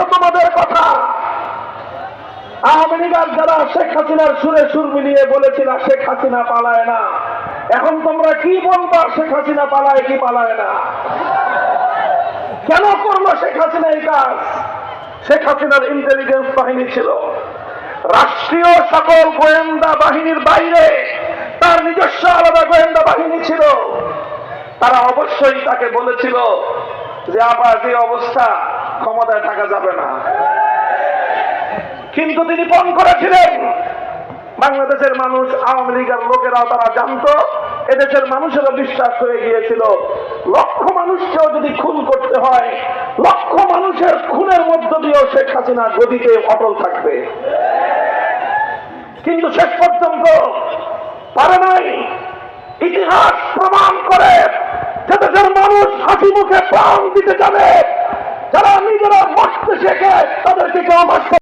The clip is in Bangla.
হলো তোমাদের কথা। আওয়ামী লীগের যারা শেখ হাসিনার সুরে সুর মিলিয়ে বলেছিল শেখ হাসিনা পালায় না, এখন তোমরা কি বলবা শেখ হাসিনা পালায় কি পালায় না? কেন করলো শেখ হাসিনা এই কাজ? শেখ হাসিনার ইন্টেলিজেন্স বাহিনী ছিল, রাষ্ট্রীয় সকল গোয়েন্দা বাহিনীর বাইরে তার নিজস্ব আলাদা গোয়েন্দা বাহিনী ছিল। তারা অবশ্যই তাকে বলেছিল যে আবার যে অবস্থা ক্ষমতায় থাকা যাবে না, কিন্তু তিনি পণ করেছিলেন। বাংলাদেশের মানুষ, আওয়ামী লীগের লোকেরাও তারা জানতো, এদেশের মানুষেরও বিশ্বাস হয়ে গিয়েছিল লক্ষ মানুষকেও যদি খুন করতে হয়, লক্ষ মানুষের খুনের মধ্য দিয়েও শেখ হাসিনা গদিতে অটল থাকবে। কিন্তু শেষ পর্যন্ত পারে নাই। ইতিহাস প্রমাণ করে যে দেশের মানুষ হাসি মুখে প্রাণ দিতে যাবে, যারা নিজেরা মরতে শেখে তাদেরকে কেউ